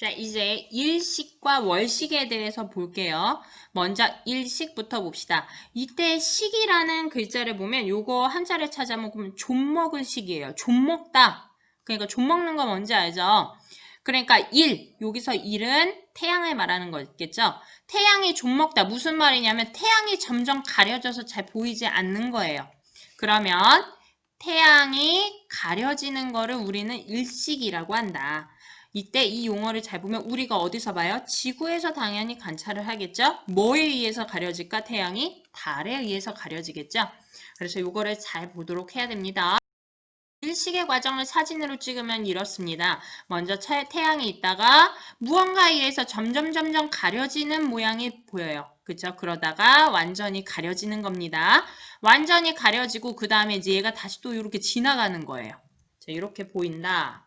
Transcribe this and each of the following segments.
자, 이제 일식과 월식에 대해서 볼게요. 먼저 일식부터 봅시다. 이때 식이라는 글자를 보면 요거 한자를 찾아보면 좀 먹을 식이에요. 좀 먹다. 그러니까 좀 먹는 거 뭔지 알죠? 그러니까 일, 여기서 일은 태양을 말하는 거겠죠? 태양이 좀 먹다. 무슨 말이냐면 태양이 점점 가려져서 잘 보이지 않는 거예요. 그러면 태양이 가려지는 거를 우리는 일식이라고 한다. 이때 이 용어를 잘 보면 우리가 어디서 봐요? 지구에서 당연히 관찰을 하겠죠? 뭐에 의해서 가려질까? 태양이 달에 의해서 가려지겠죠? 그래서 이거를 잘 보도록 해야 됩니다. 일식의 과정을 사진으로 찍으면 이렇습니다. 먼저 태양이 있다가 무언가에 의해서 점점 가려지는 모양이 보여요. 그죠? 그러다가 완전히 가려지는 겁니다. 완전히 가려지고 그 다음에 이제 얘가 다시 또 이렇게 지나가는 거예요. 자, 이렇게 보인다.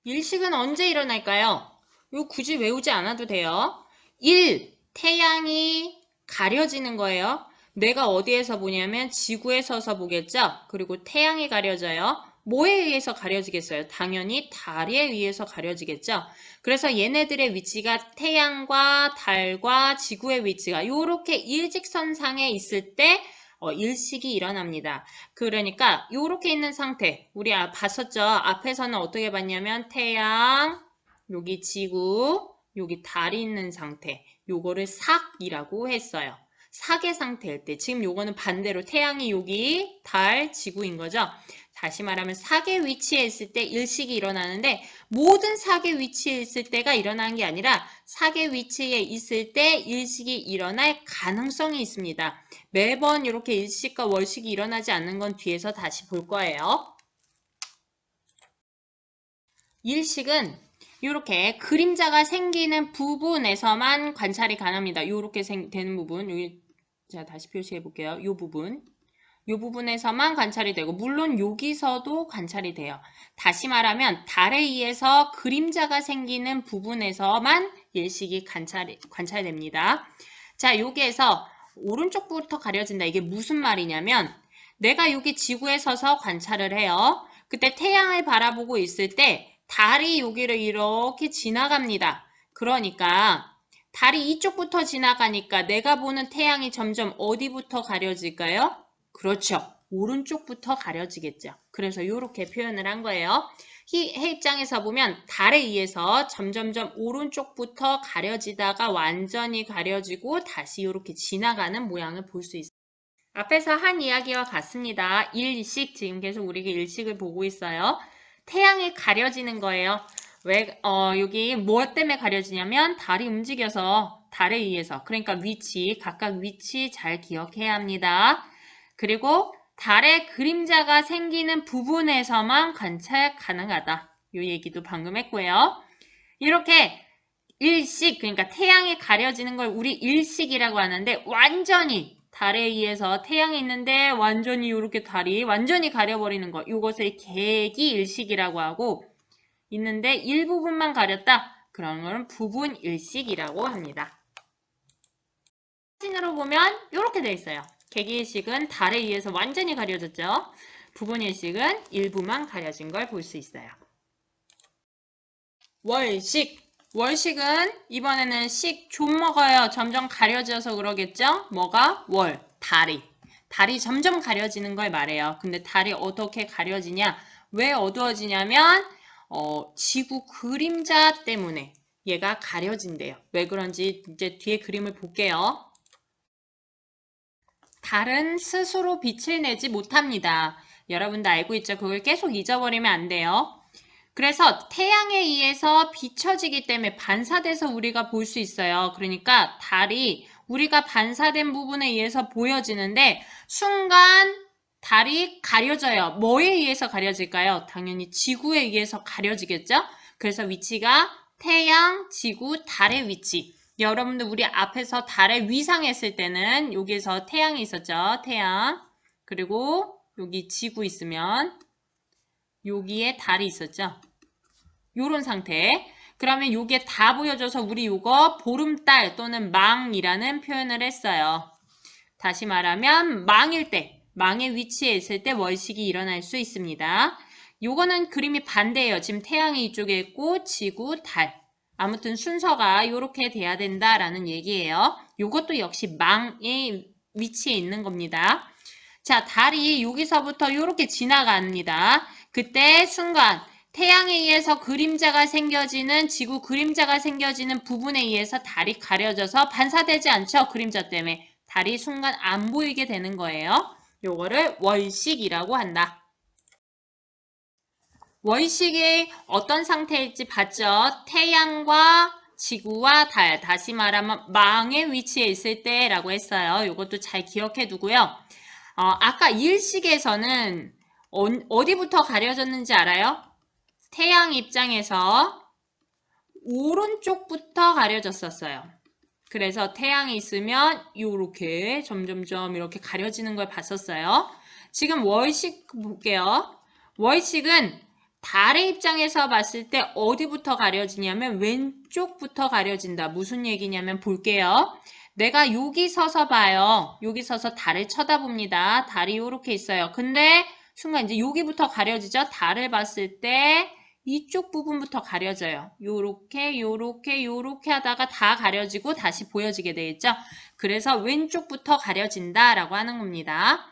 일식은 언제 일어날까요? 이거 굳이 외우지 않아도 돼요. 1. 태양이 가려지는 거예요. 내가 어디에서 보냐면 지구에 서서 보겠죠? 그리고 태양이 가려져요. 뭐에 의해서 가려지겠어요? 당연히 달에 의해서 가려지겠죠? 그래서 얘네들의 위치가 태양과 달과 지구의 위치가 이렇게 일직선상에 있을 때 일식이 일어납니다. 그러니까 이렇게 있는 상태 우리 봤었죠? 앞에서는 어떻게 봤냐면 태양, 여기 지구, 여기 달이 있는 상태 요거를 삭이라고 했어요. 삭의 상태일 때 지금 요거는 반대로 태양이 여기 달, 지구인 거죠. 다시 말하면 삭의 위치에 있을 때 일식이 일어나는데 모든 삭의 위치에 있을 때가 일어나는 게 아니라 삭의 위치에 있을 때 일식이 일어날 가능성이 있습니다. 매번 이렇게 일식과 월식이 일어나지 않는 건 뒤에서 다시 볼 거예요. 일식은 이렇게 그림자가 생기는 부분에서만 관찰이 가능합니다. 이렇게 되는 부분, 자 다시 표시해 볼게요. 이 부분에서만 관찰이 되고 물론 여기서도 관찰이 돼요. 다시 말하면 달에 의해서 그림자가 생기는 부분에서만 일식이 관찰됩니다. 자, 여기에서 오른쪽부터 가려진다. 이게 무슨 말이냐면 내가 여기 지구에 서서 관찰을 해요. 그때 태양을 바라보고 있을 때 달이 여기를 이렇게 지나갑니다. 그러니까 달이 이쪽부터 지나가니까 내가 보는 태양이 점점 어디부터 가려질까요? 그렇죠. 오른쪽부터 가려지겠죠. 그래서 이렇게 표현을 한 거예요. 해 입장에서 보면 달에 의해서 점점점 오른쪽부터 가려지다가 완전히 가려지고 다시 이렇게 지나가는 모양을 볼 수 있어요. 앞에서 한 이야기와 같습니다. 일식, 지금 계속 우리가 일식을 보고 있어요. 태양이 가려지는 거예요. 왜, 여기 무엇 때문에 가려지냐면 달이 움직여서 달에 의해서 그러니까 위치, 각각 위치 잘 기억해야 합니다. 그리고 달의 그림자가 생기는 부분에서만 관찰 가능하다. 이 얘기도 방금 했고요. 이렇게 일식, 그러니까 태양이 가려지는 걸 우리 일식이라고 하는데 완전히 달에 의해서 태양이 있는데 완전히 이렇게 달이 완전히 가려버리는 거 이것을 개기일식이라고 하고 있는데 일부분만 가렸다. 그런 건 부분일식이라고 합니다. 사진으로 보면 이렇게 돼 있어요. 개기일식은 달에 의해서 완전히 가려졌죠. 부분일식은 일부만 가려진 걸 볼 수 있어요. 월식. 월식은 이번에는 식 좀 먹어요. 점점 가려져서 그러겠죠? 뭐가? 월. 달이. 달이 점점 가려지는 걸 말해요. 근데 달이 어떻게 가려지냐? 왜 어두워지냐면 지구 그림자 때문에 얘가 가려진대요. 왜 그런지 이제 뒤에 그림을 볼게요. 달은 스스로 빛을 내지 못합니다. 여러분도 알고 있죠? 그걸 계속 잊어버리면 안 돼요. 그래서 태양에 의해서 비춰지기 때문에 반사돼서 우리가 볼 수 있어요. 그러니까 달이 우리가 반사된 부분에 의해서 보여지는데 순간 달이 가려져요. 뭐에 의해서 가려질까요? 당연히 지구에 의해서 가려지겠죠? 그래서 위치가 태양, 지구, 달의 위치. 여러분들 우리 앞에서 달의 위상했을 때는 여기에서 태양이 있었죠. 태양. 그리고 여기 지구 있으면 여기에 달이 있었죠. 요런 상태. 그러면 요게 다 보여줘서 우리 요거 보름달 또는 망이라는 표현을 했어요. 다시 말하면 망일 때, 망의 위치에 있을 때 월식이 일어날 수 있습니다. 요거는 그림이 반대예요. 지금 태양이 이쪽에 있고 지구, 달. 아무튼 순서가 이렇게 돼야 된다라는 얘기예요. 요것도 역시 망의 위치에 있는 겁니다. 자, 달이 여기서부터 이렇게 지나갑니다. 그때 순간 태양에 의해서 그림자가 생겨지는 지구 그림자가 생겨지는 부분에 의해서 달이 가려져서 반사되지 않죠. 그림자 때문에. 달이 순간 안 보이게 되는 거예요. 요거를 월식이라고 한다. 월식이 어떤 상태일지 봤죠? 태양과 지구와 달, 다시 말하면 망의 위치에 있을 때라고 했어요. 이것도 잘 기억해 두고요. 아까 일식에서는 어디부터 가려졌는지 알아요? 태양 입장에서 오른쪽부터 가려졌었어요. 그래서 태양이 있으면 이렇게 점점점 이렇게 가려지는 걸 봤었어요. 지금 월식 볼게요. 월식은 달의 입장에서 봤을 때 어디부터 가려지냐면 왼쪽부터 가려진다. 무슨 얘기냐면 볼게요. 내가 여기 서서 봐요. 여기 서서 달을 쳐다봅니다. 달이 이렇게 있어요. 근데 순간 이제 여기부터 가려지죠. 달을 봤을 때 이쪽 부분부터 가려져요. 요렇게 요렇게 요렇게 하다가 다 가려지고 다시 보여지게 되겠죠. 그래서 왼쪽부터 가려진다라고 하는 겁니다.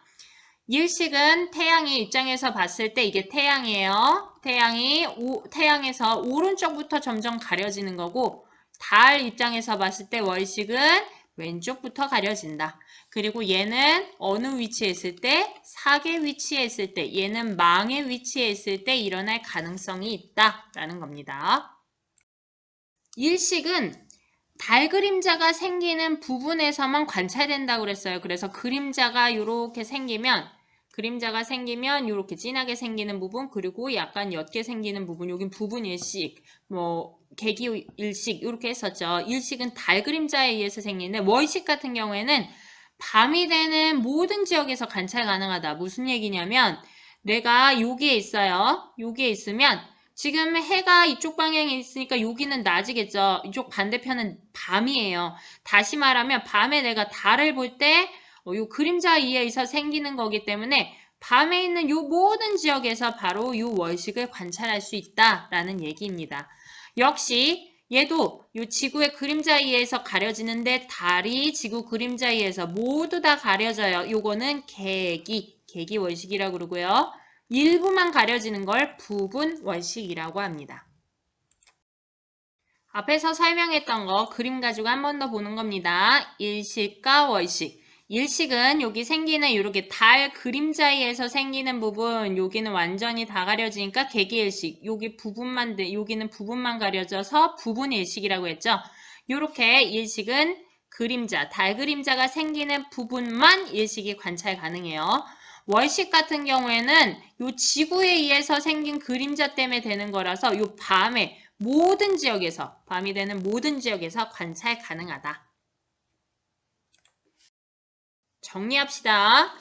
일식은 태양의 입장에서 봤을 때 이게 태양이에요. 태양에서 오른쪽부터 점점 가려지는 거고 달 입장에서 봤을 때 월식은 왼쪽부터 가려진다. 그리고 얘는 어느 위치에 있을 때? 사계 위치에 있을 때, 얘는 망의 위치에 있을 때 일어날 가능성이 있다라는 겁니다. 일식은 달 그림자가 생기는 부분에서만 관찰된다고 그랬어요. 그래서 그림자가 이렇게 생기면 이렇게 진하게 생기는 부분, 그리고 약간 옅게 생기는 부분, 여긴 부분 일식, 계기 일식 이렇게 했었죠. 일식은 달 그림자에 의해서 생기는데 월식 같은 경우에는 밤이 되는 모든 지역에서 관찰 가능하다. 무슨 얘기냐면 내가 여기에 있어요. 여기에 있으면 지금 해가 이쪽 방향에 있으니까 여기는 낮이겠죠. 이쪽 반대편은 밤이에요. 다시 말하면 밤에 내가 달을 볼 때 요 그림자에 의해서 생기는 거기 때문에 밤에 있는 요 모든 지역에서 바로 요 월식을 관찰할 수 있다라는 얘기입니다. 역시 얘도 요 지구의 그림자에 의해서 가려지는데 달이 지구 그림자에 의해서 모두 다 가려져요. 요거는 계기 월식이라고 그러고요. 일부만 가려지는 걸 부분 월식이라고 합니다. 앞에서 설명했던 거 그림 가지고 한 번 더 보는 겁니다. 일식과 월식. 일식은 여기 생기는 이렇게 달 그림자에 의해서 생기는 부분, 여기는 완전히 다 가려지니까 계기일식. 여기는 부분만 가려져서 부분일식이라고 했죠. 이렇게 일식은 그림자, 달 그림자가 생기는 부분만 일식이 관찰 가능해요. 월식 같은 경우에는 이 지구에 의해서 생긴 그림자 때문에 되는 거라서 이 밤이 되는 모든 지역에서 관찰 가능하다. 정리합시다.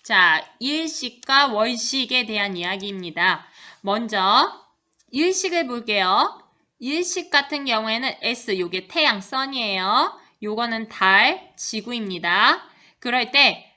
자, 일식과 월식에 대한 이야기입니다. 먼저 일식을 볼게요. 일식 같은 경우에는 S, 요게 태양, 선이에요. 요거는 달, 지구입니다. 그럴 때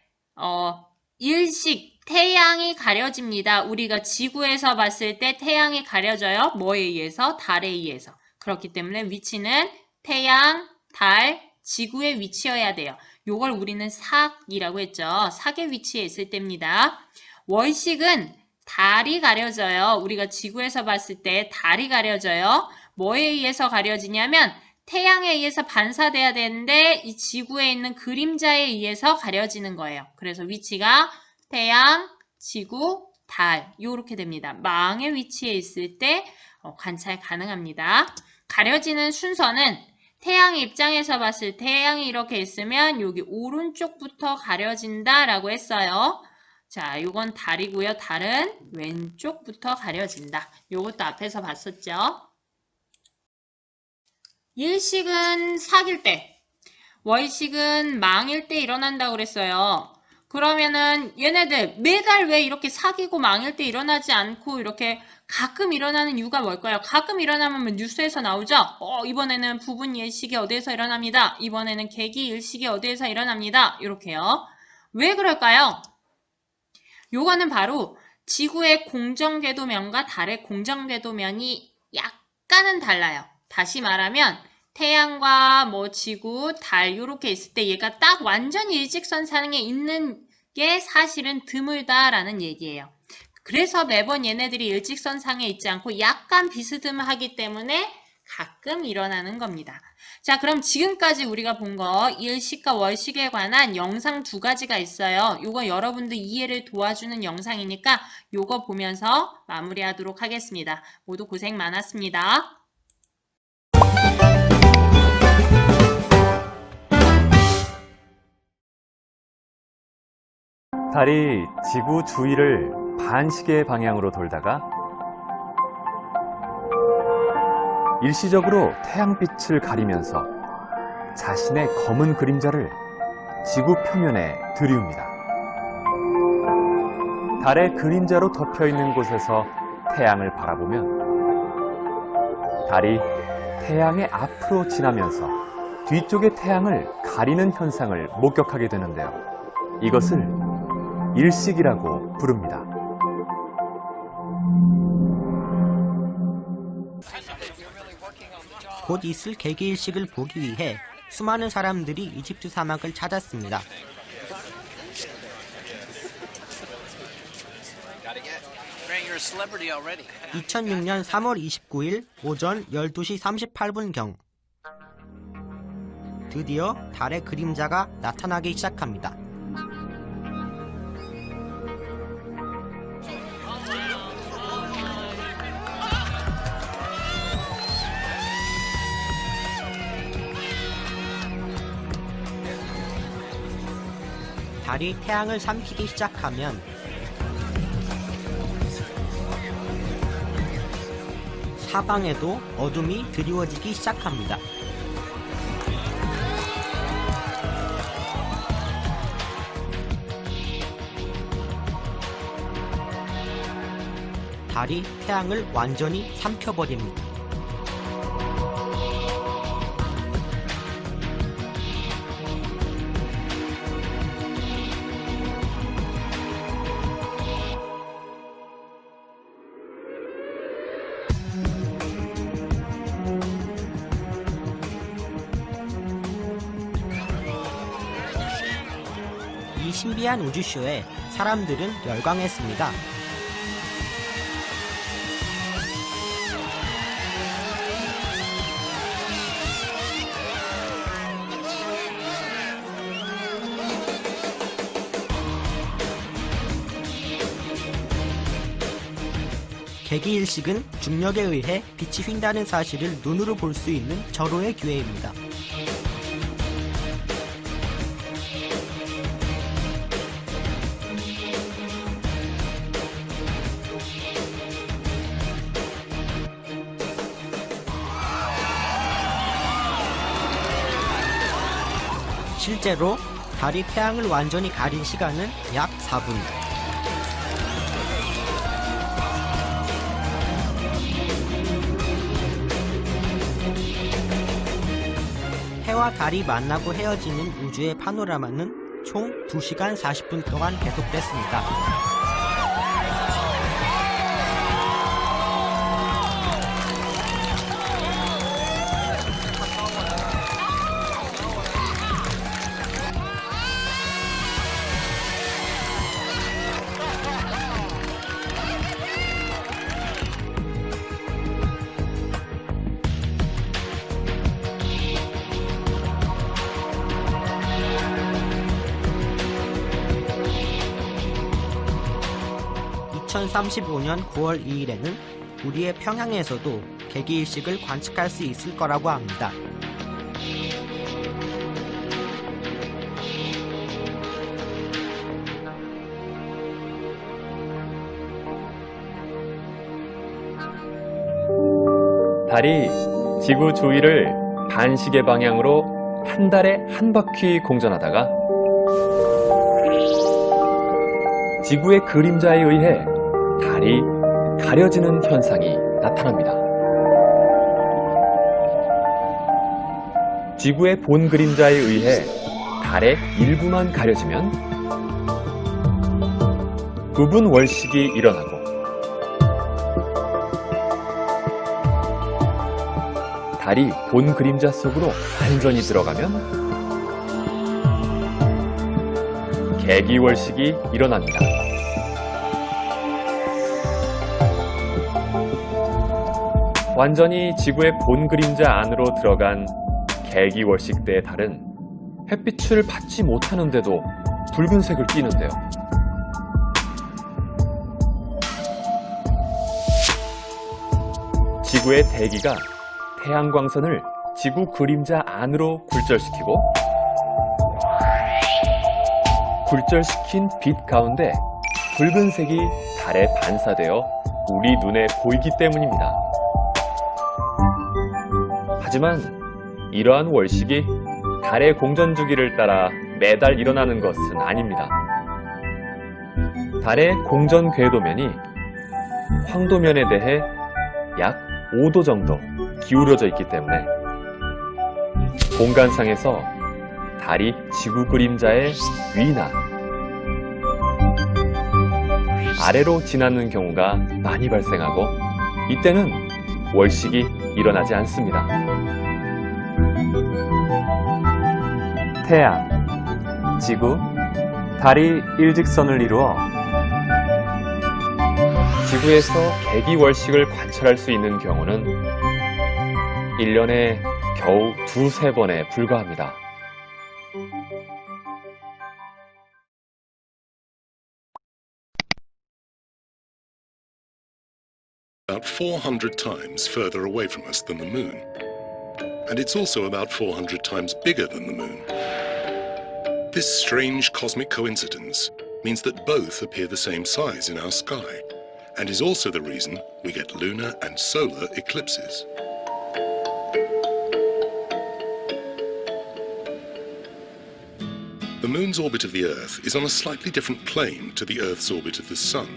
일식, 태양이 가려집니다. 우리가 지구에서 봤을 때 태양이 가려져요. 뭐에 의해서? 달에 의해서. 그렇기 때문에 위치는 태양, 달, 지구의 위치여야 돼요. 요걸 우리는 sak이라고 했죠. sak의 위치에 있을 때입니다. 월식은 달이 가려져요. 우리가 지구에서 봤을 때 달이 가려져요. 뭐에 의해서 가려지냐면 태양에 의해서 반사돼야 되는데 이 지구에 있는 그림자에 의해서 가려지는 거예요. 그래서 위치가 태양, 지구, 달 이렇게 됩니다. 망의 위치에 있을 때 관찰 가능합니다. 가려지는 순서는 태양 입장에서 봤을 때 태양이 이렇게 있으면 여기 오른쪽부터 가려진다라고 했어요. 자, 이건 달이고요. 달은 왼쪽부터 가려진다. 이것도 앞에서 봤었죠. 일식은 사귈 때, 월식은 망일 때 일어난다고 그랬어요. 그러면은 얘네들 매달 왜 이렇게 사귀고 망일 때 일어나지 않고 이렇게 가끔 일어나는 이유가 뭘까요? 가끔 일어나면 뉴스에서 나오죠? 이번에는 부분 일식이 어디에서 일어납니다. 이번에는 계기 일식이 어디에서 일어납니다. 이렇게요. 왜 그럴까요? 요거는 바로 지구의 공정궤도면과 달의 공정궤도면이 약간은 달라요. 다시 말하면 태양과 지구, 달 이렇게 있을 때 얘가 딱 완전히 일직선상에 있는 게 사실은 드물다라는 얘기예요. 그래서 매번 얘네들이 일직선상에 있지 않고 약간 비스듬하기 때문에 가끔 일어나는 겁니다. 자, 그럼 지금까지 우리가 본 거 일식과 월식에 관한 영상 2가지가 있어요. 요거 여러분들 이해를 도와주는 영상이니까 요거 보면서 마무리하도록 하겠습니다. 모두 고생 많았습니다. 달이 지구 주위를 반시계 방향으로 돌다가 일시적으로 태양빛을 가리면서 자신의 검은 그림자를 지구 표면에 들이웁니다. 달의 그림자로 덮여 있는 곳에서 태양을 바라보면 달이 태양의 앞으로 지나면서 뒤쪽의 태양을 가리는 현상을 목격하게 되는데요. 이것을 일식이라고 부릅니다. 곧 있을 개기일식을 보기 위해 수많은 사람들이 이집트 사막을 찾았습니다. 2006년 3월 29일 오전 12시 38분경 드디어 달의 그림자가 나타나기 시작합니다. 달이 태양을 삼키기 시작하면 사방에도 어둠이 드리워지기 시작합니다. 달이 태양을 완전히 삼켜버립니다. 이 신비한 우주쇼에 사람들은 열광했습니다. 개기일식은 중력에 의해 빛이 휜다는 사실을 눈으로 볼 수 있는 절호의 기회입니다. 실제로 달이 태양을 완전히 가린 시간은 약 4분. 해와 달이 만나고 헤어지는 우주의 파노라마는 총 2시간 40분 동안 계속됐습니다. (2035년 9월 2일에는) 우리의 평양에서도 개기일식을 관측할 수 있을 거라고 합니다. 달이 지구 주위를 반시계 방향으로 한 달에 한 바퀴 공전하다가 지구의 그림자에 의해 달이 가려지는 현상이 나타납니다. 지구의 본 그림자에 의해 달의 일부만 가려지면 부분 월식이 일어나고 달이 본 그림자 속으로 완전히 들어가면 개기월식이 일어납니다. 완전히 지구의 본 그림자 안으로 들어간 개기월식 때의 달은 햇빛을 받지 못하는데도 붉은색을 띠는데요. 지구의 대기가 태양광선을 지구 그림자 안으로 굴절시키고 굴절시킨 빛 가운데 붉은색이 달에 반사되어 우리 눈에 보이기 때문입니다. 하지만 이러한 월식이 달의 공전 주기를 따라 매달 일어나는 것은 아닙니다. 달의 공전 궤도면이 황도면에 대해 약 5도 정도 기울어져 있기 때문에 공간상에서 달이 지구 그림자의 위나 아래로 지나는 경우가 많이 발생하고 이때는 월식이 일어나지 않습니다. 태양, 지구, 달이 일직선을 이루어 지구에서 개기월식을 관찰할 수 있는 경우는 1년에 겨우 2~3번에 불과합니다. About 400 times further away from us than the moon. And it's also about 400 times bigger than the moon. This strange cosmic coincidence means that both appear the same size in our sky, and is also the reason we get lunar and solar eclipses. The moon's orbit of the Earth is on a slightly different plane to the Earth's orbit of the sun.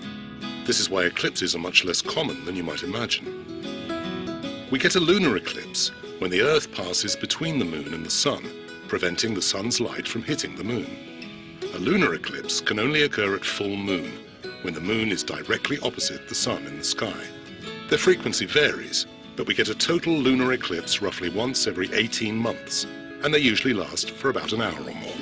This is why eclipses are much less common than you might imagine. We get a lunar eclipse when the Earth passes between the moon and the sun, preventing the sun's light from hitting the moon. A lunar eclipse can only occur at full moon, when the moon is directly opposite the sun in the sky. Their frequency varies, but we get a total lunar eclipse roughly once every 18 months, and they usually last for about an hour or more.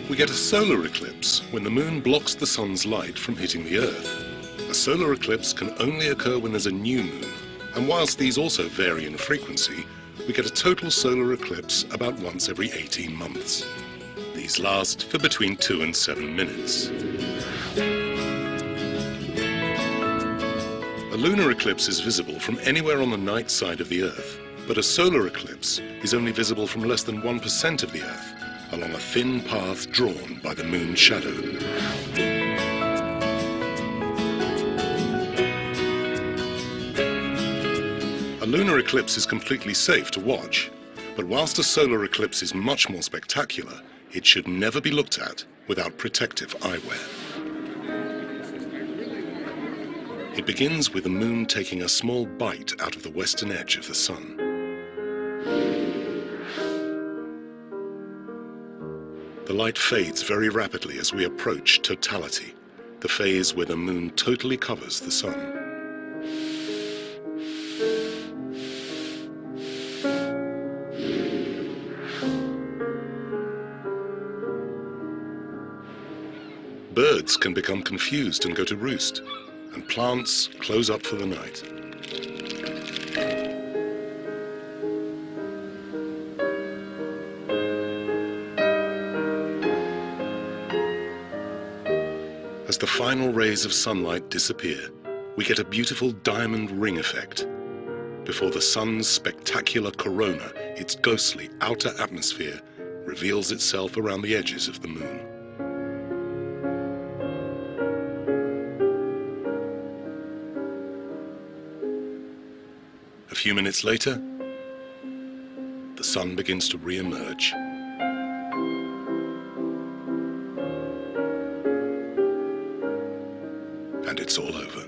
We get a solar eclipse when the moon blocks the sun's light from hitting the Earth. A solar eclipse can only occur when there's a new moon, and whilst these also vary in frequency, we get a total solar eclipse about once every 18 months. These last for between 2 and 7 minutes. A lunar eclipse is visible from anywhere on the night side of the Earth, but a solar eclipse is only visible from less than 1% of the Earth, along a thin path drawn by the moon's shadow. A lunar eclipse is completely safe to watch, but whilst a solar eclipse is much more spectacular, it should never be looked at without protective eyewear. It begins with the moon taking a small bite out of the western edge of the sun. The light fades very rapidly as we approach totality, the phase where the moon totally covers the sun. Birds can become confused and go to roost, and plants close up for the night. As the final rays of sunlight disappear, we get a beautiful diamond ring effect. Before the sun's spectacular corona, its ghostly outer atmosphere reveals itself around the edges of the moon. A few minutes later, the sun begins to re-emerge. And it's all over.